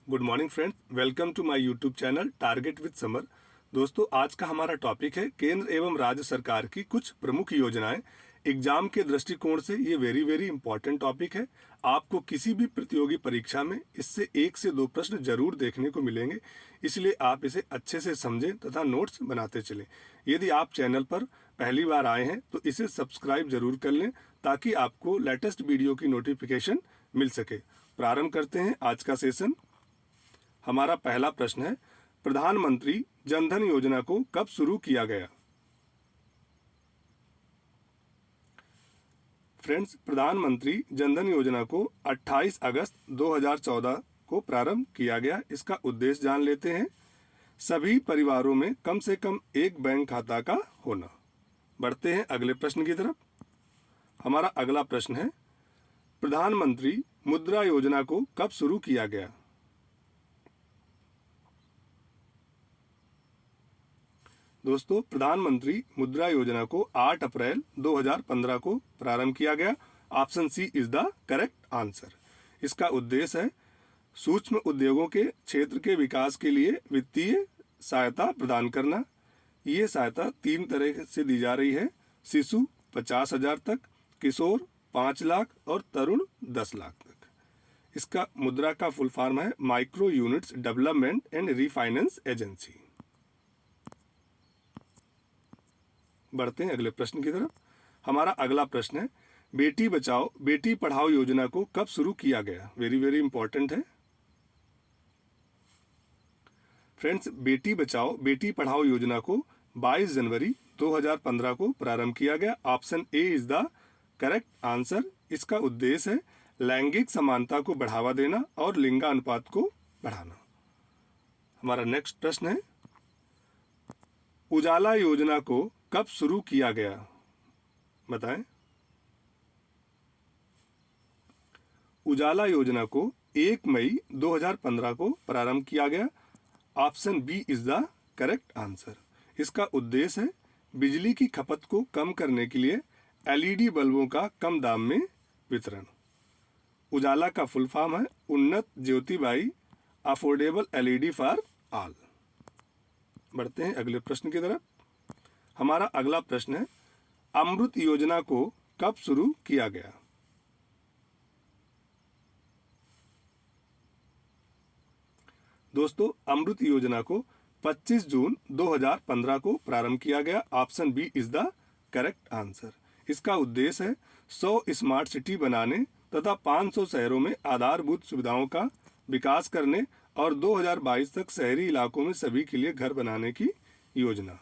Good morning friends, welcome to my YouTube channel target with Samar. दोस्तों, आज का हमारा टॉपिक है केंद्र एवं राज्य सरकार की कुछ प्रमुख योजनाएं। एग्जाम के दृष्टिकोण से ये वेरी इंपॉर्टेंट टॉपिक है। आपको किसी भी प्रतियोगी परीक्षा में इससे 1 से 2 प्रश्न जरूर देखने को मिलेंगे, इसलिए आप इसे अच्छे से समझें तथा नोट्स बनाते चलें। यदि आप चैनल पर पहली बार आए हैं तो इसे सब्सक्राइब जरूर कर लें ताकि आपको लेटेस्ट वीडियो की नोटिफिकेशन मिल सके। प्रारंभ करते हैं आज का सेशन। हमारा पहला प्रश्न है, प्रधानमंत्री जनधन योजना को कब शुरू किया गया? फ्रेंड्स, प्रधानमंत्री जनधन योजना को 28 अगस्त 2014 को प्रारंभ किया गया। इसका उद्देश्य जान लेते हैं। सभी परिवारों में कम से कम एक बैंक खाता का होना। बढ़ते हैं अगले प्रश्न की तरफ। हमारा अगला प्रश्न है, प्रधानमंत्री मुद्रा योजना को कब शुरू किया गया? दोस्तों, प्रधानमंत्री मुद्रा योजना को 8 अप्रैल 2015 को प्रारंभ किया गया। Option C is the correct answer. इसका उद्देश्य है सूक्ष्म उद्योगों के क्षेत्र के विकास के लिए वित्तीय सहायता प्रदान करना। ये सहायता 3 तरह से दी जा रही है। शिशु 50,000 तक, किशोर 5 लाख और तरुण 10 लाख तक। इसका मुद्रा का फुल फॉर्म है micro units development and refinance agency. बढ़ते हैं अगले प्रश्न की तरफ। हमारा अगला प्रश्न है, बेटी बचाओ बेटी पढ़ाओ योजना को कब शुरू किया गया? वेरी इंपॉर्टेंट है फ्रेंड्स। बेटी बचाओ बेटी पढ़ाओ योजना को 22 जनवरी 2015 को प्रारंभ किया गया। Option A is the correct answer. इसका उद्देश्य है लैंगिक समानता को बढ़ावा देना और लिंगानुपात को बढ़ाना। हमारा नेक्स्ट प्रश्न है, उजाला योजना को कब शुरू किया गया? बताएं। उजाला योजना को 1 मई 2015 को प्रारंभ किया गया। Option B is the correct answer. इसका उद्देश्य है बिजली की खपत को कम करने के लिए एलईडी बल्बों का कम दाम में वितरण। उजाला का फुल फॉर्म है Unnat Jyoti by affordable LED for all. बढ़ते हैं अगले प्रश्न की तरफ। हमारा अगला प्रश्न है, अमृत योजना को कब शुरू किया गया? दोस्तों, अमृत योजना को 25 जून 2015 को प्रारंभ किया गया। Option B is the correct answer. इसका उद्देश्य है 100 स्मार्ट सिटी बनाने तथा 500 शहरों में आधारभूत सुविधाओं का विकास करने और 2022 तक शहरी इलाकों में सभी के लिए घर बनाने की योजना।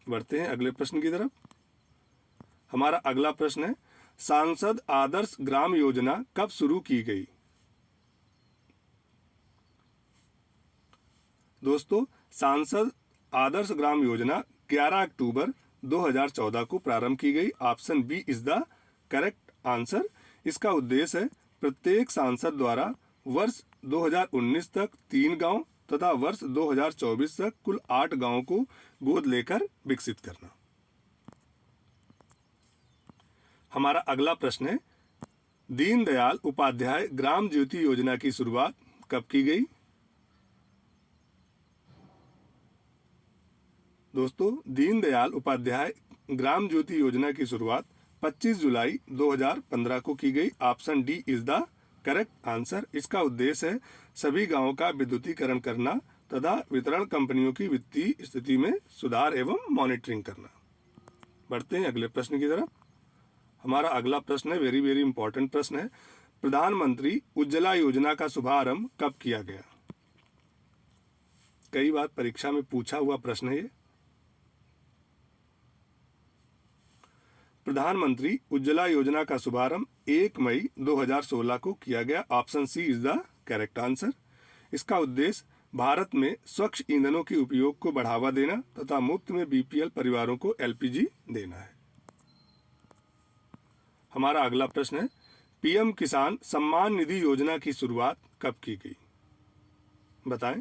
बढ़ते हैं अगले प्रश्न की तरफ। हमारा अगला प्रश्न है, सांसद आदर्श ग्राम योजना कब शुरू की गई? दोस्तों, सांसद आदर्श ग्राम योजना 11 अक्टूबर 2014 को प्रारंभ की गई। Option B is the correct answer. इसका उद्देश्य है प्रत्येक सांसद द्वारा वर्ष 2019 तक 3 गांव तथा वर्ष 2024 तक कुल 8 गांवों को गोद लेकर विकसित करना। हमारा अगला प्रश्न है, दीनदयाल उपाध्याय ग्राम ज्योति योजना की शुरुआत कब की गई? दोस्तों, दीनदयाल उपाध्याय ग्राम ज्योति योजना की शुरुआत 25 जुलाई 2015 को की गई। Option D is the correct answer. इसका उद्देश्य है सभी गांवों का विद्युतीकरण करना तथा वितरण कंपनियों की वित्तीय स्थिति में सुधार एवं मॉनिटरिंग करना। बढ़ते हैं अगले प्रश्न की तरफ। हमारा अगला प्रश्न है वेरी इंपॉर्टेंट प्रश्न है, प्रधानमंत्री उज्ज्वला योजना का शुभारंभ कब किया गया? कई बार परीक्षा में पूछा हुआ प्रश्न है ये। प्रधानमंत्री उज्ज्वला योजना का शुभारंभ 1 मई 2016 को किया गया। Option C is the correct answer. इसका उद्देश्य भारत में स्वच्छ ईंधनों के उपयोग को बढ़ावा देना तथा मुफ्त में बीपीएल परिवारों को एलपीजी देना है। हमारा अगला प्रश्न है, पीएम किसान सम्मान निधि योजना की शुरुआत कब की गई? बताएं।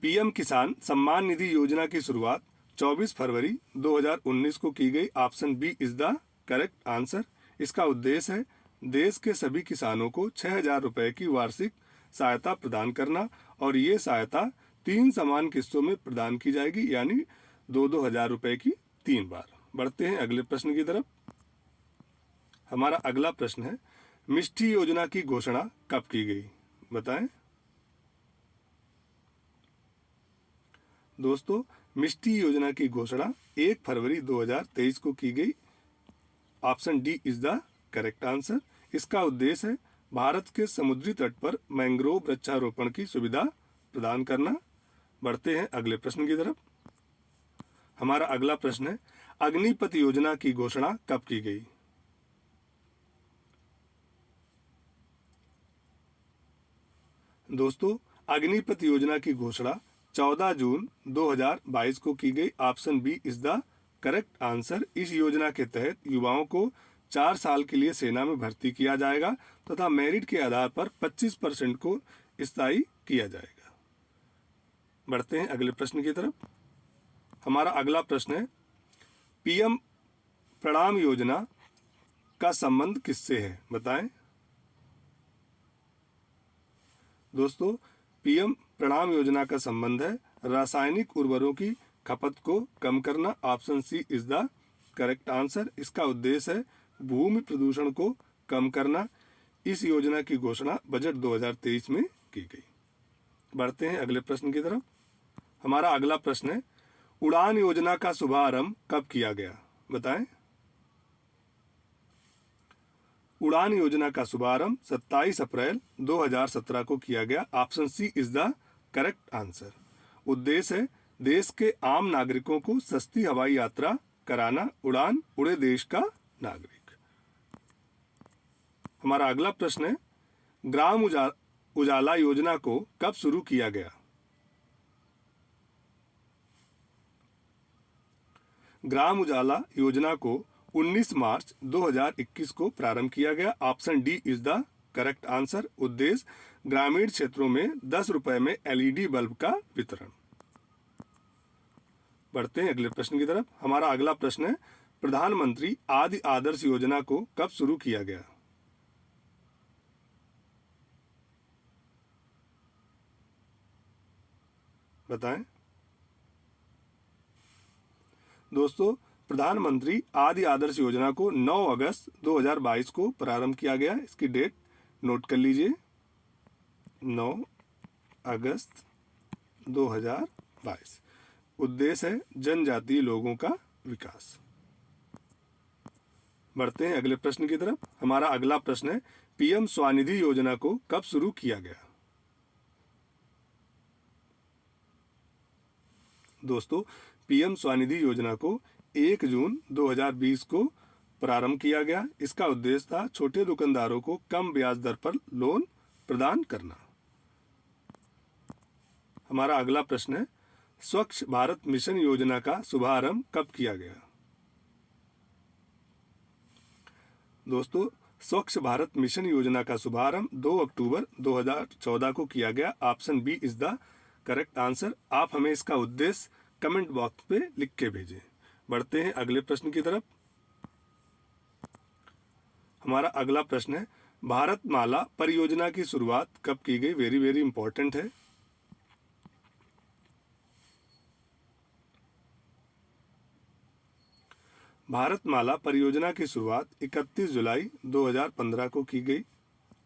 पीएम किसान सम्मान निधि योजना की शुरुआत 24 फरवरी 2019 को की गई। Option B is the correct answer. इसका उद्देश्य है देश के सभी किसानों को 6,000 रुपये की वार्षिक सहायता प्रदान करना, और ये सहायता 3 समान किस्तों में प्रदान की जाएगी, यानी 2-2 हजार रुपये की 3 बार। बढ़ते हैं अगले प्रश्न की तरफ। हमारा अगला प्रश्न है, मिष्टी योजना की घोषणा कब की गई? बताएं। दोस्तों, मिष्टी योजना की घोषणा 1 फरवरी 2023 को की गई। Option D is the correct answer. इसका उद्देश्य है भारत के समुद्री तट पर मैंग्रोव वृक्षारोपण की सुविधा प्रदान करना। बढ़ते हैं अगले प्रश्न की तरफ। हमारा अगला प्रश्न है, अग्निपथ योजना की घोषणा कब की गई? दोस्तों, अग्निपथ योजना की घोषणा 14 जून 2022 को की गई। Option B is the correct answer. इस योजना के तहत युवाओं को 4 साल के लिए सेना में भर्ती किया जाएगा तथा मेरिट के आधार पर 25% को स्थायी किया जाएगा। बढ़ते हैं अगले प्रश्न की तरफ। हमारा अगला प्रश्न है, पीएम प्रणाम योजना का संबंध किससे है? बताएं। दोस्तों, पीएम प्रणाम योजना का संबंध है रासायनिक उर्वरकों की खपत को कम करना। Option C is the correct answer. इसका उद्देश्य है भूमि प्रदूषण को कम करना। इस योजना की घोषणा बजट 2023 में की गई। बढ़ते हैं अगले प्रश्न की तरफ। हमारा अगला प्रश्न है, उड़ान योजना का शुभारंभ कब किया गया? बताएं। उड़ान योजना का शुभारंभ 27 अप्रैल 2017 को किया गया। Option C is the correct answer. उद्देश्य है देश के आम नागरिकों को सस्ती हवाई यात्रा कराना। उड़ान उड़े देश का नागरिक। हमारा अगला प्रश्न है, ग्राम उजाला योजना को कब शुरू किया गया? ग्राम उजाला योजना को 19 मार्च 2021 को प्रारंभ किया गया। Option D is the correct answer. उद्देश्य ग्रामीण क्षेत्रों में 10 रुपए में एलईडी बल्ब का वितरण। बढ़ते हैं अगले प्रश्न की तरफ। हमारा अगला प्रश्न है, प्रधानमंत्री आदि आदर्श योजना को कब शुरू किया गया? बताएं। दोस्तों, प्रधानमंत्री आदि आदर्श योजना को 9 अगस्त 2022 को प्रारंभ किया गया। इसकी डेट नोट कर लीजिए, 9 अगस्त 2022। उद्देश्य है जनजातीय लोगों का विकास। बढ़ते हैं अगले प्रश्न की तरफ। हमारा अगला प्रश्न है, पीएम स्वनिधि योजना को कब शुरू किया गया? दोस्तों, पीएम स्वनिधि योजना को 1 जून 2020 को प्रारंभ किया गया। इसका उद्देश्य था छोटे दुकानदारों को कम ब्याज दर पर लोन प्रदान करना। हमारा अगला प्रश्न है, स्वच्छ भारत मिशन योजना का शुभारंभ कब किया गया? दोस्तों, स्वच्छ भारत मिशन योजना का शुभारंभ 2 अक्टूबर 2014 को किया गया। Option B is the correct answer. आप हमें इसका उद्देश्य कमेंट बॉक्स पे लिख के भेजें। बढ़ते हैं अगले प्रश्न की तरफ। हमारा अगला प्रश्न है, भारतमाला परियोजना की शुरुआत कब की गई? वेरी वेरी इंपॉर्टेंट है। भारतमाला परियोजना की शुरुआत 31 जुलाई 2015 को की गई।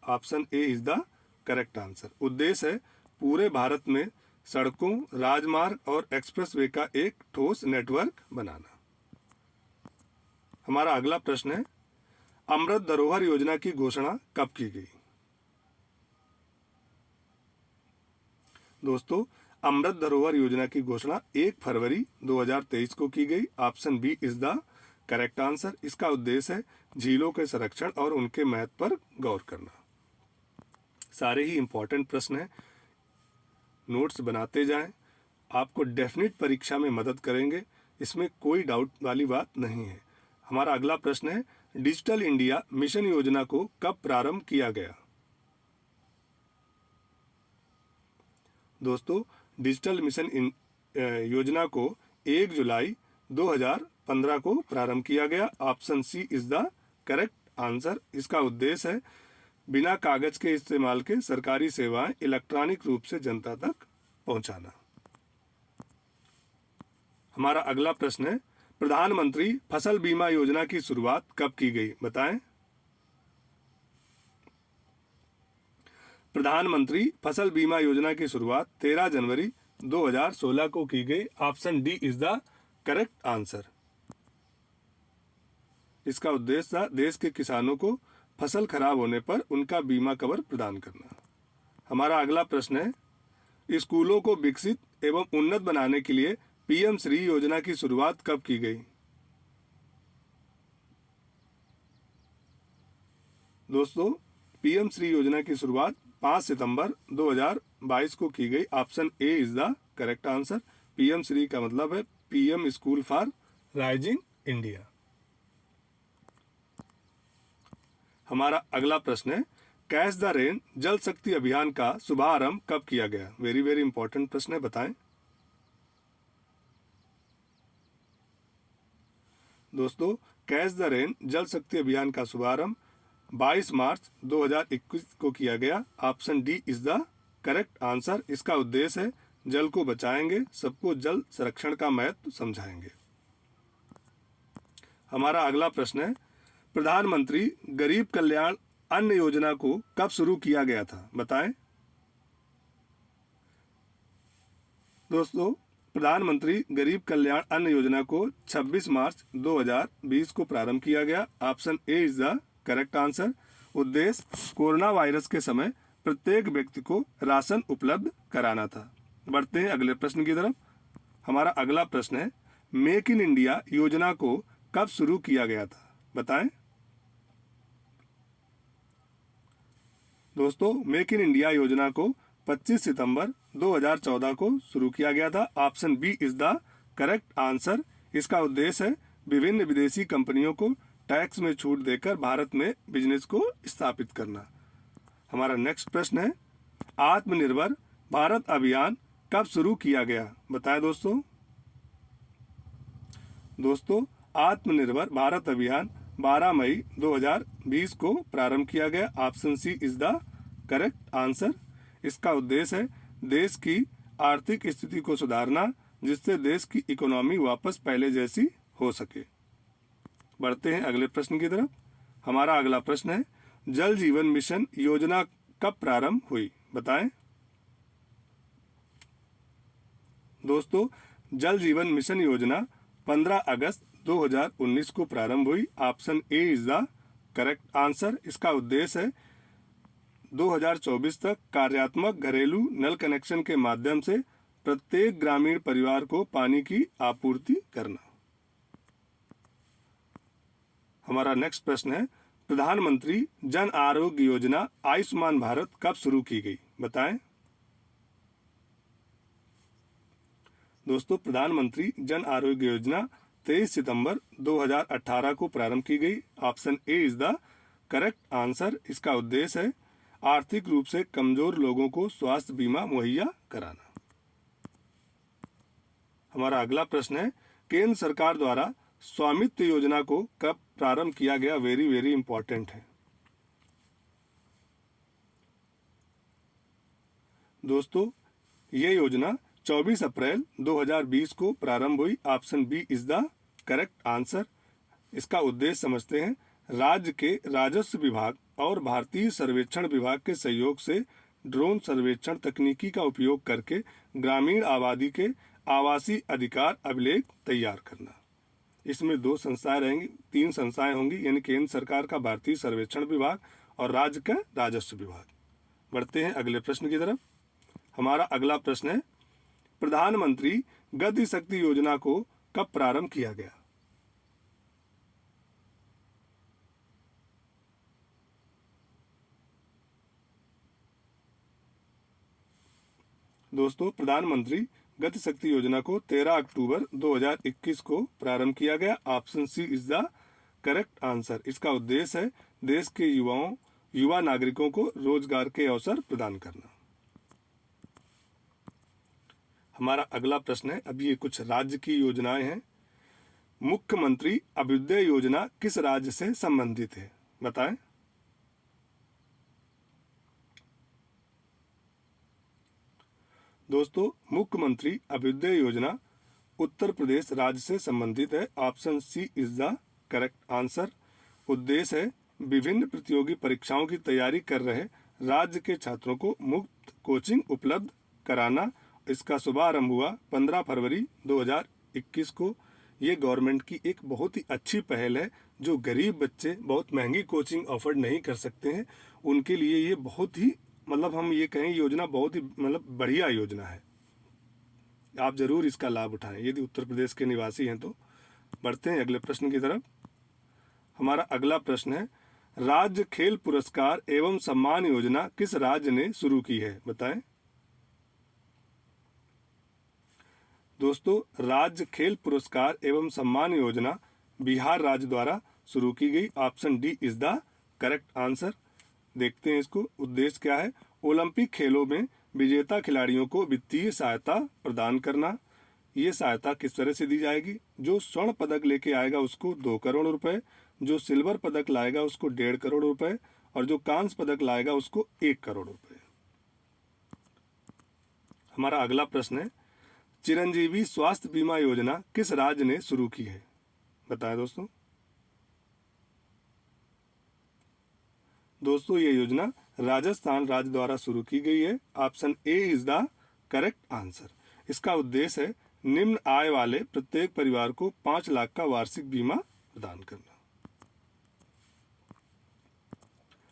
Option A is the correct answer. उद्देश्य है पूरे भारत में सड़कों, राजमार्ग और एक्सप्रेसवे का एक ठोस नेटवर्क बनाना। हमारा अगला प्रश्न है, अमृत धरोहर योजना की घोषणा कब की गई? दोस्तों, अमृत धरोहर योजना की घोषणा 1 फरवरी 2023 को की गई। Option B is the correct answer. इसका उद्देश्य है झीलों के संरक्षण और उनके महत्व पर गौर करना। सारे ही इंपॉर्टेंट प्रश्न हैं, नोट्स बनाते जाएं, आपको डेफिनेट परीक्षा में मदद करेंगे, इसमें कोई डाउट वाली बात नहीं है। हमारा अगला प्रश्न है, डिजिटल इंडिया मिशन योजना को कब प्रारंभ किया गया? दोस्तों, डिजिटल मिशन योजना को 1 जुलाई 2015 को प्रारंभ किया गया। Option C is the correct answer. इसका उद्देश्य है बिना कागज के इस्तेमाल के सरकारी सेवाएं इलेक्ट्रॉनिक रूप से जनता तक पहुंचाना। हमारा अगला प्रश्न है, प्रधानमंत्री फसल बीमा योजना की शुरुआत कब की गई, बताएं। प्रधानमंत्री फसल बीमा योजना की शुरुआत 13 जनवरी 2016 को की गई। Option D is the correct answer. इसका उद्देश्य था देश के किसानों को फसल खराब होने पर उनका बीमा कवर प्रदान करना। हमारा अगला प्रश्न है, स्कूलों को विकसित एवं उन्नत बनाने के लिए पीएम श्री योजना की शुरुआत कब की गई। दोस्तों, पीएम श्री योजना की शुरुआत 5 सितंबर 2022 को की गई। Option A is the correct answer. PM Shri का मतलब है PM school for rising India. हमारा अगला प्रश्न है, कैच द रेन जल शक्ति अभियान का शुभारंभ कब किया गया। वेरी वेरी इंपॉर्टेंट प्रश्न है, बताएं। दोस्तों, कैच द रेन जल शक्ति अभियान का शुभारंभ 22 मार्च 2021 को किया गया। Option D is the correct answer. इसका उद्देश्य है जल को बचाएंगे, सबको जल संरक्षण का महत्व समझाएंगे। हमारा अगला प्रश्न है, प्रधानमंत्री गरीब कल्याण अन्न योजना को कब शुरू किया गया था, बताएं। दोस्तों, प्रधानमंत्री गरीब कल्याण अन्न योजना को 26 मार्च 2020 को प्रारंभ किया गया। Option A is the correct answer. उद्देश्य कोरोना वायरस के समय प्रत्येक व्यक्ति को राशन उपलब्ध कराना था। बढ़ते हैं अगले प्रश्न की तरफ। हमारा अगला प्रश्न है, मेक इन इंडिया योजना को कब शुरू किया गया था, बताएं। दोस्तों, मेक इन इंडिया योजना को 25 सितंबर 2014 को शुरू किया गया था। Option B is the correct answer. इसका उद्देश्य है विभिन्न विदेशी कंपनियों को टैक्स में छूट देकर भारत में बिजनेस को स्थापित करना। हमारा नेक्स्ट प्रश्न है, आत्मनिर्भर भारत अभियान कब शुरू किया गया, बताएं दोस्तों। दोस्तों, आत्मनिर्भर भारत अभियान 12 मई 2020 को प्रारंभ किया गया। Option C is the correct answer. इसका उद्देश्य है देश की आर्थिक स्थिति को सुधारना, जिससे देश की इकोनॉमी वापस पहले जैसी हो सके। बढ़ते हैं अगले प्रश्न की तरफ। हमारा अगला प्रश्न है, जल जीवन मिशन योजना कब प्रारंभ हुई, बताएं। दोस्तों, जल जीवन मिशन योजना 15 अगस्त 2019 को प्रारंभ हुई। Option A is the correct answer. इसका उद्देश्य है 2024 तक कार्यात्मक घरेलू नल कनेक्शन के माध्यम से प्रत्येक ग्रामीण परिवार को पानी की आपूर्ति करना। हमारा नेक्स्ट प्रश्न है, प्रधानमंत्री जन आरोग्य योजना आयुष्मान भारत कब शुरू की गई, बताएं। दोस्तों, प्रधानमंत्री जन आरोग्य योजना 23 सितंबर 2018 को प्रारंभ की गई। Option A is the correct answer. इसका उद्देश्य है आर्थिक रूप से कमजोर लोगों को स्वास्थ्य बीमा मुहैया कराना। हमारा अगला प्रश्न है, केंद्र सरकार द्वारा स्वामित्व योजना को कब प्रारंभ किया गया। वेरी वेरी इंपॉर्टेंट है। दोस्तों, ये योजना 24 अप्रैल 2020 को प्रारंभ हुई। Option B is the correct answer. इसका उद्देश्य समझते हैं, राज्य के राजस्व विभाग और भारतीय सर्वेक्षण विभाग के सहयोग से ड्रोन सर्वेक्षण तकनीकी का उपयोग करके ग्रामीण आबादी के आवासीय अधिकार अभिलेख तैयार करना। इसमें 2 संस्थाएं रहेंगी, 3 संस्थाएं होंगी, यानी केंद्र सरकार का भारतीय सर्वेक्षण विभाग और राज्य का राजस्व विभाग। बढ़ते हैं अगले प्रश्न की तरफ। हमारा अगला प्रश्न है, प्रधानमंत्री गति शक्ति योजना को कब प्रारंभ किया गया। दोस्तों, प्रधानमंत्री गति शक्ति योजना को 13 अक्टूबर 2021 को प्रारंभ किया गया। Option C is the correct answer. इसका उद्देश्य है देश के युवा नागरिकों को रोजगार के अवसर प्रदान करना। हमारा अगला प्रश्न है, अब ये कुछ राज्य की योजनाएं हैं। मुख्यमंत्री अभ्युदय योजना किस राज्य से संबंधित है, बताएं। दोस्तों, मुख्यमंत्री अभ्युदय योजना उत्तर प्रदेश राज्य से संबंधित है। Option C is the correct answer. उद्देश्य है विभिन्न प्रतियोगी परीक्षाओं की तैयारी कर रहे राज्य के छात्रों को मुफ्त कोचिंग उपलब्ध कराना। इसका शुभारंभ हुआ 15 फरवरी 2021 को। ये गवर्नमेंट की एक बहुत ही अच्छी पहल है। जो गरीब बच्चे बहुत महंगी कोचिंग ऑफर नहीं कर सकते हैं, उनके लिए ये बहुत ही हम ये कहें योजना बहुत ही बढ़िया योजना है। आप जरूर इसका लाभ उठाएं यदि उत्तर प्रदेश के निवासी हैं तो। बढ़ते हैं अगले प्रश्न की तरफ। हमारा अगला प्रश्न है, राज्य खेल पुरस्कार एवं सम्मान योजना किस राज्य ने शुरू की है? बताएं। दोस्तों, राज्य खेल पुरस्कार एवं सम्मान योजना बिहार राज्य द्वारा शुरू की गई। Option D is the correct answer. देखते हैं इसको। उद्देश्य क्या है? ओलंपिक खेलों में विजेता खिलाड़ियों को वित्तीय सहायता प्रदान करना। ये सहायता किस तरह से दी जाएगी? जो स्वर्ण पदक लेके आएगा उसको 2 करोड़ रुपए, जो सिल्वर पदक लाएगा उसको 1.5 करोड़ रुपए, और जो कांस्य पदक लाएगा उसको 1 करोड़ रुपए। हमारा अगला प्रश्न है, चिरंजीवी स्वास्थ्य बीमा योजना किस राज्य ने शुरू की है? बताएं दोस्तों। दोस्तों, ये योजना राजस्थान राज्य द्वारा शुरू की गई है। Option A is the correct answer. इसका उद्देश्य है निम्न आय वाले प्रत्येक परिवार को 5 लाख का वार्षिक बीमा प्रदान करना।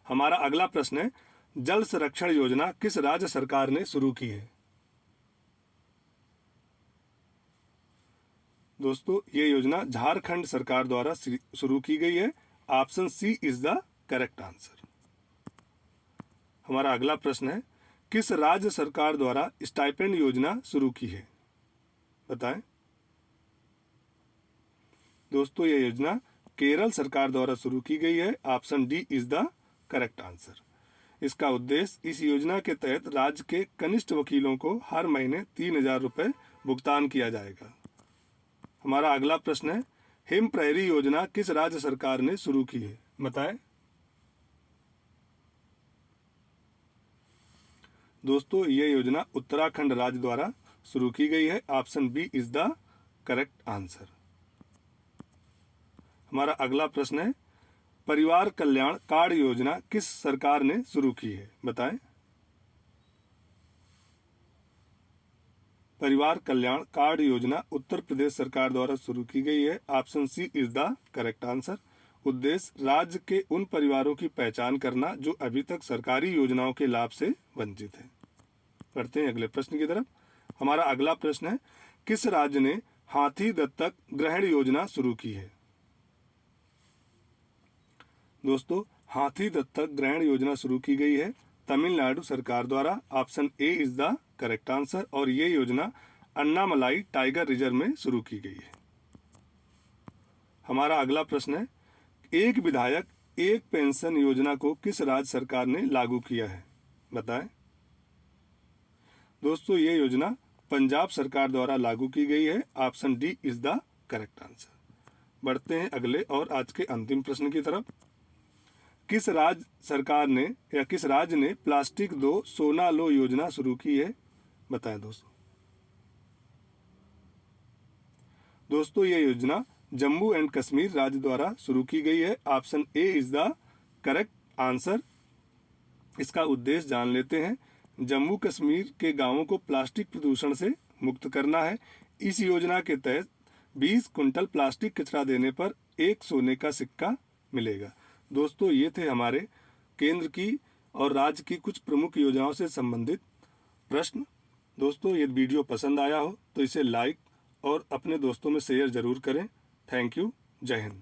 हमारा अगला प्रश्न है, जल संरक्षण योजना किस राज्य सरकार ने शुरू की है? दोस्तों, ये योजना झारखंड सरकार द्वारा शुरू की गई है। Option C is the correct answer. हमारा अगला प्रश्न है, किस राज्य सरकार द्वारा स्टाइपेंड योजना शुरू की है? बताएं। दोस्तों, यह योजना केरल सरकार द्वारा शुरू की गई है। Option D is the correct answer. इसका उद्देश्य इस योजना के तहत राज्य के कनिष्ठ वकीलों को हर महीने 3,000 रुपए भुगतान किया जाएगा। हमारा अगला प्रश्न है, हिम प्रहरी योजना किस राज्य सरकार ने शुरू की है? बताएं। दोस्तों, यह योजना उत्तराखंड राज्य द्वारा शुरू की गई है। Option B is the correct answer. हमारा अगला प्रश्न है, परिवार कल्याण कार्ड योजना किस सरकार ने शुरू की है? बताएं। परिवार कल्याण कार्ड योजना उत्तर प्रदेश सरकार द्वारा शुरू की गई है। Option C is the correct answer. उद्देश्य राज्य के उन परिवारों की पहचान करना जो अभी तक सरकारी योजनाओं के लाभ से वंचित हैं। बढ़ते हैं अगले प्रश्न की तरफ। हमारा अगला प्रश्न है, किस राज्य ने हाथी दत्तक ग्रहण योजना शुरू की है? दोस्तों, हाथी दत्तक ग्रहण योजना शुरू की गई है तमिलनाडु सरकार द्वारा। Option A is the correct answer. और ये योजना अन्नामलाई टाइगर रिजर्व में शुरू की गई है। हमारा अगला प्रश्न है, एक विधायक एक पेंशन योजना को किस राज्य सरकार ने लागू किया है? बताएं। दोस्तों, ये योजना पंजाब सरकार द्वारा लागू की गई है। Option D is the correct answer. बढ़ते हैं अगले और आज के अंतिम प्रश्न की तरफ। किस राज्य सरकार ने या किस राज्य ने प्लास्टिक दो सोना लो योजना शुरू की है? बताएं दोस्तों। दोस्तों, ये योजना जम्मू एंड कश्मीर राज्य द्वारा शुरू की गई है। Option A is the correct answer. इसका उद्देश्य जान लेते हैं। जम्मू कश्मीर के गांवों को प्लास्टिक प्रदूषण से मुक्त करना है। इस योजना के तहत 20 कुंटल प्लास्टिक कचरा देने पर 1 सोने का सिक्का मिलेगा। दोस्तों, ये थे हमारे केंद्र की और राज्य की कुछ प्रमुख योजनाओं से संबंधित प्रश्न। दोस्तों, ये वीडियो पसंद आया हो तो इसे लाइक और अपने दोस्तों में शेयर जरूर करें। Thank you. जय हिंद।